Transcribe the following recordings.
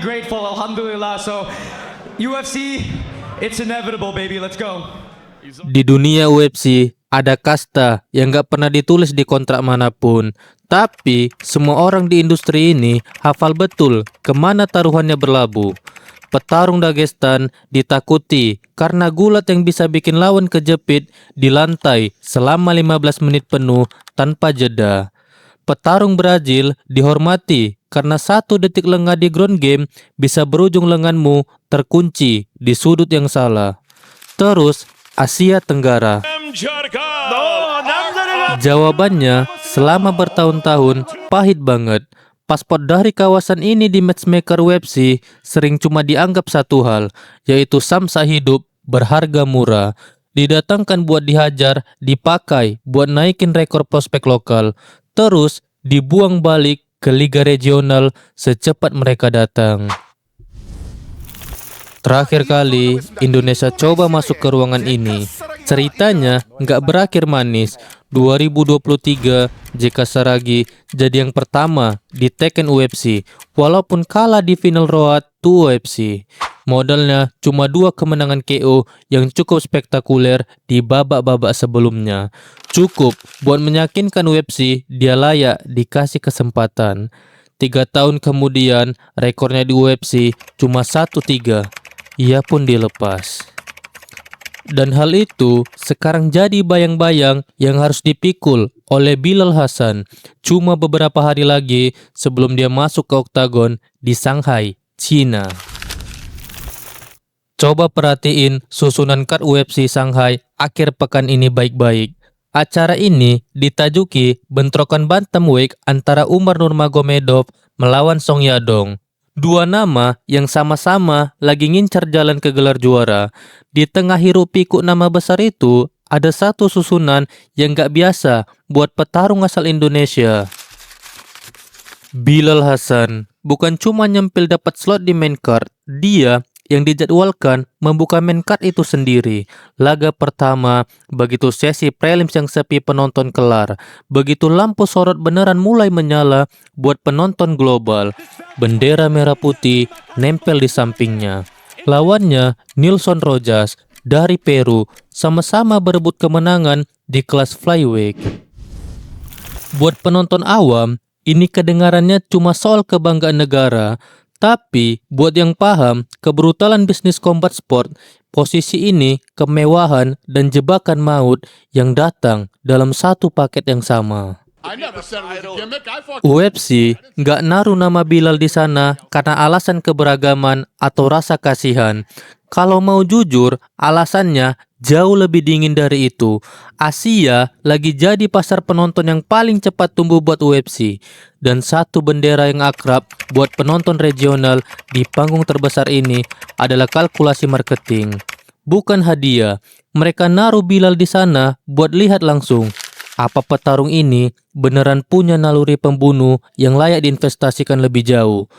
Grateful, alhamdulillah. So, UFC, it's inevitable, baby. Let's go. Di dunia UFC, ada kasta yang gak pernah ditulis di kontrak manapun. Tapi, semua orang di industri ini hafal betul kemana taruhannya berlabuh. Petarung Dagestan ditakuti karena gulat yang bisa bikin lawan kejepit di lantai selama 15 menit penuh tanpa jeda. Petarung Brazil dihormati karena 1 detik lengah di ground game bisa berujung lenganmu terkunci di sudut yang salah. Terus, Asia Tenggara. Jawabannya, selama bertahun-tahun, pahit banget. Paspor dari kawasan ini di matchmaker UFC sering cuma dianggap satu hal, yaitu samsa hidup berharga murah. Didatangkan buat dihajar, dipakai buat naikin rekor prospek lokal, terus dibuang balik ke liga regional secepat mereka datang. Terakhir kali Indonesia coba masuk ke ruangan ini, ceritanya nggak berakhir manis. 2023, JK Saragi jadi yang pertama di Tekken UFC, walaupun kalah di final Road to UFC. Modalnya cuma 2 kemenangan KO yang cukup spektakuler di babak-babak sebelumnya. Cukup buat meyakinkan UFC dia layak dikasih kesempatan. 3 tahun kemudian, rekornya di UFC cuma 1-3. Ia pun dilepas. Dan hal itu sekarang jadi bayang-bayang yang harus dipikul oleh Bilal Hasan cuma beberapa hari lagi sebelum dia masuk ke oktagon di Shanghai, China. Coba perhatiin susunan card UFC Shanghai akhir pekan ini baik-baik. Acara ini ditajuki bentrokan bantamweight antara Umar Nurmagomedov melawan Song Yadong. 2 nama yang sama-sama lagi ngincar jalan ke gelar juara. Di tengah hiruk pikuk nama besar itu, ada satu susunan yang gak biasa buat petarung asal Indonesia. Bilal Hasan bukan cuma nyempil dapat slot di main card, dia yang dijadwalkan membuka main card itu sendiri. Laga pertama, begitu sesi prelims yang sepi penonton kelar, begitu lampu sorot beneran mulai menyala buat penonton global. Bendera merah putih nempel di sampingnya. Lawannya Nilson Rojas dari Peru, sama-sama berebut kemenangan di kelas flyweight. Buat penonton awam, ini kedengarannya cuma soal kebanggaan negara. Tapi, buat yang paham kebrutalan bisnis combat sport, posisi ini kemewahan dan jebakan maut yang datang dalam satu paket yang sama. UFC nggak naruh nama Bilal di sana karena alasan keberagaman atau rasa kasihan. Kalau mau jujur, alasannya jauh lebih dingin dari itu. Asia lagi jadi pasar penonton yang paling cepat tumbuh buat UFC. Dan satu bendera yang akrab buat penonton regional di panggung terbesar ini adalah kalkulasi marketing. Bukan hadiah, mereka naruh Bilal di sana buat lihat langsung. Apa petarung ini beneran punya naluri pembunuh yang layak diinvestasikan lebih jauh?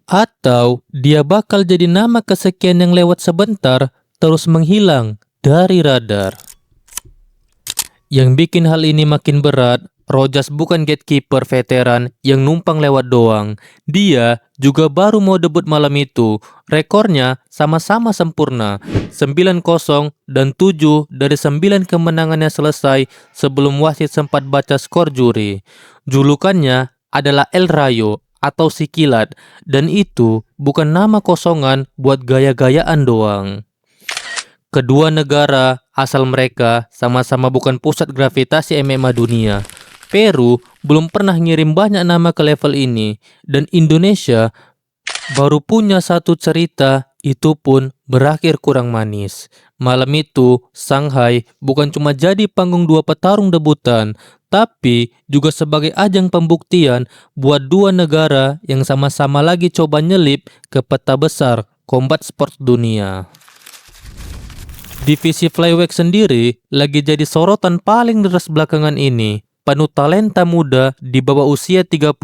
Atau dia bakal jadi nama kesekian yang lewat sebentar terus menghilang dari radar. Yang bikin hal ini makin berat, Rojas bukan gatekeeper veteran yang numpang lewat doang. Dia juga baru mau debut malam itu. Rekornya sama-sama sempurna, 9-0 dan 7 dari 9 kemenangannya selesai sebelum wasit sempat baca skor juri. Julukannya adalah El Rayo atau si kilat, dan itu bukan nama kosongan buat gaya-gayaan doang. Kedua negara asal mereka sama-sama bukan pusat gravitasi MMA dunia. Peru belum pernah ngirim banyak nama ke level ini, dan Indonesia baru punya satu cerita, itu pun berakhir kurang manis. Malam itu, Shanghai bukan cuma jadi panggung 2 petarung debutan, tapi juga sebagai ajang pembuktian buat 2 negara yang sama-sama lagi coba nyelip ke peta besar combat sport dunia. Divisi flyweight sendiri lagi jadi sorotan paling deras belakangan ini. Penuh talenta muda di bawah usia 30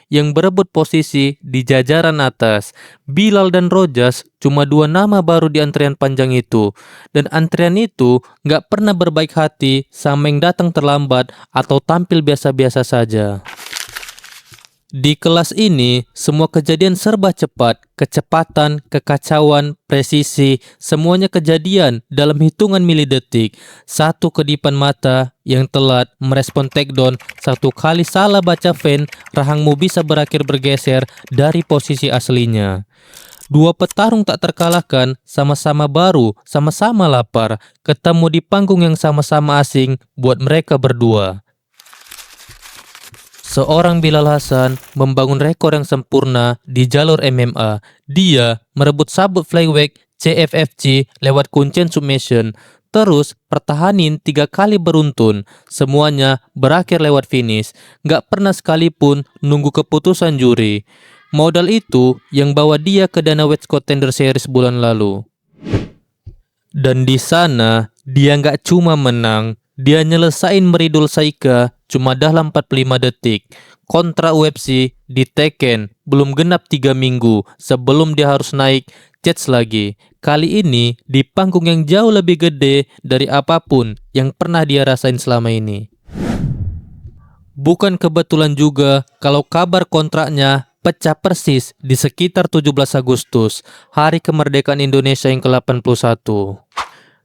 yang berebut posisi di jajaran atas. Bilal dan Rojas cuma 2 nama baru di antrian panjang itu. Dan antrian itu nggak pernah berbaik hati sama yang datang terlambat atau tampil biasa-biasa saja. Di kelas ini, semua kejadian serba cepat, kecepatan, kekacauan, presisi, semuanya kejadian dalam hitungan milidetik. Satu kedipan mata yang telat merespon takedown, satu kali salah baca feint, rahangmu bisa berakhir bergeser dari posisi aslinya. Dua petarung tak terkalahkan, sama-sama baru, sama-sama lapar, ketemu di panggung yang sama-sama asing buat mereka berdua. Seorang Bilal Hasan membangun rekor yang sempurna di jalur MMA. Dia merebut sabuk flyweight CFFC lewat kuncian submission. Terus pertahanin 3 kali beruntun. Semuanya berakhir lewat finish. Gak pernah sekalipun nunggu keputusan juri. Modal itu yang bawa dia ke Dana White Contender Series bulan lalu. Dan di sana dia gak cuma menang. Dia nyelesain meridul Saika cuma dalam 45 detik. Kontra UFC di Tekken belum genap 3 minggu sebelum dia harus naik cage lagi. Kali ini di panggung yang jauh lebih gede dari apapun yang pernah dia rasain selama ini. Bukan kebetulan juga kalau kabar kontraknya pecah persis di sekitar 17 Agustus, hari kemerdekaan Indonesia yang ke-81.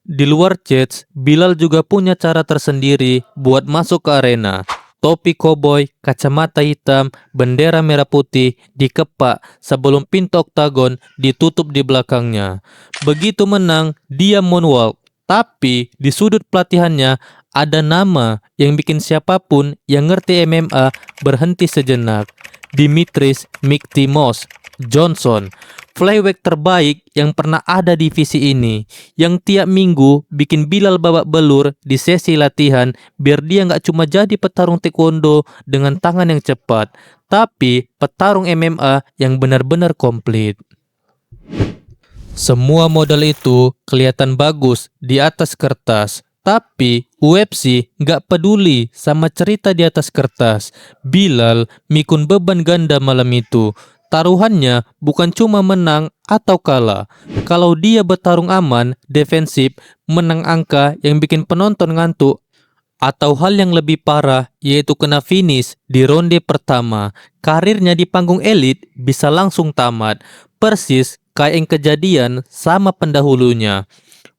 Di luar cage, Bilal juga punya cara tersendiri buat masuk ke arena. Topi koboi, kacamata hitam, bendera merah putih dikepak sebelum pintu oktagon ditutup di belakangnya. Begitu menang, dia moonwalk. Tapi di sudut pelatihannya ada nama yang bikin siapapun yang ngerti MMA berhenti sejenak. Dimitris Miktimos Johnson, flyweight terbaik yang pernah ada di divisi ini, yang tiap minggu bikin Bilal babak belur di sesi latihan biar dia nggak cuma jadi petarung taekwondo dengan tangan yang cepat, tapi petarung MMA yang benar-benar komplit. Semua modal itu kelihatan bagus di atas kertas, tapi UFC nggak peduli sama cerita di atas kertas. Bilal mikun beban ganda malam itu. Taruhannya bukan cuma menang atau kalah. Kalau dia bertarung aman, defensif, menang angka yang bikin penonton ngantuk, atau hal yang lebih parah yaitu kena finish di ronde pertama, karirnya di panggung elit bisa langsung tamat. Persis kayak yang kejadian sama pendahulunya.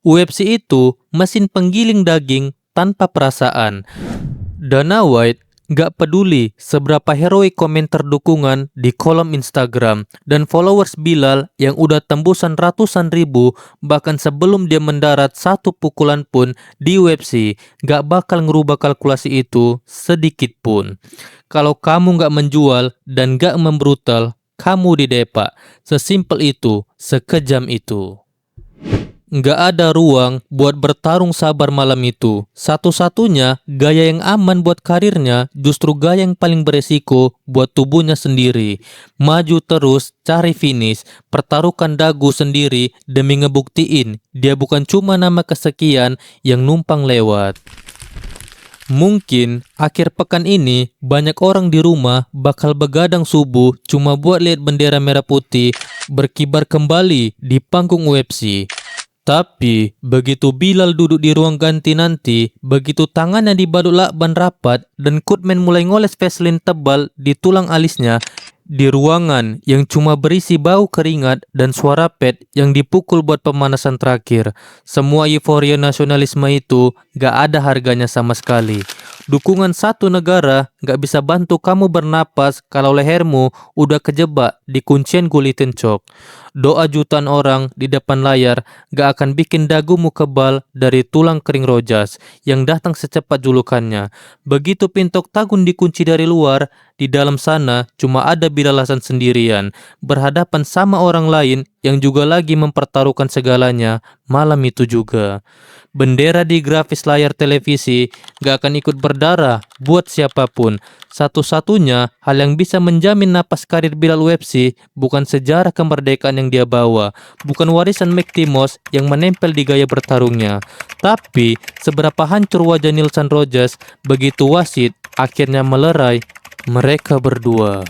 UFC itu mesin penggiling daging tanpa perasaan. Dana White gak peduli seberapa heroik komentar dukungan di kolom Instagram dan followers Bilal yang udah tembusan ratusan ribu, bahkan sebelum dia mendarat satu pukulan pun di UFC, gak bakal ngerubah kalkulasi itu sedikit pun. Kalau kamu gak menjual dan gak membrutal, kamu didepak. Sesimpel itu, sekejam itu. Nggak ada ruang buat bertarung sabar malam itu. Satu-satunya gaya yang aman buat karirnya justru gaya yang paling beresiko buat tubuhnya sendiri. Maju terus, cari finish, pertaruhkan dagu sendiri demi ngebuktiin dia bukan cuma nama kesekian yang numpang lewat. Mungkin akhir pekan ini banyak orang di rumah bakal begadang subuh cuma buat lihat bendera merah putih berkibar kembali di panggung UFC. Tapi begitu Bilal duduk di ruang ganti nanti, begitu tangannya dibalut lakban rapat dan Kutman mulai ngoles Vaseline tebal di tulang alisnya, di ruangan yang cuma berisi bau keringat dan suara pet yang dipukul buat pemanasan terakhir, semua euforia nasionalisme itu gak ada harganya sama sekali. Dukungan satu negara gak bisa bantu kamu bernapas kalau lehermu udah kejebak di kuncian gulitin cok. Doa jutaan orang di depan layar gak akan bikin dagumu kebal dari tulang kering rojas yang datang secepat julukannya. Begitu pintu oktagon dikunci dari luar, di dalam sana cuma ada Bilal Hasan sendirian, berhadapan sama orang lain yang juga lagi mempertaruhkan segalanya malam itu juga. Bendera di grafis layar televisi gak akan ikut berdarah buat siapapun. Satu-satunya hal yang bisa menjamin napas karir Bilal UFC bukan sejarah kemerdekaan yang dia bawa, bukan warisan Miktimos yang menempel di gaya bertarungnya, tapi seberapa hancur wajah Nilson Rogers begitu wasit akhirnya melerai mereka berdua.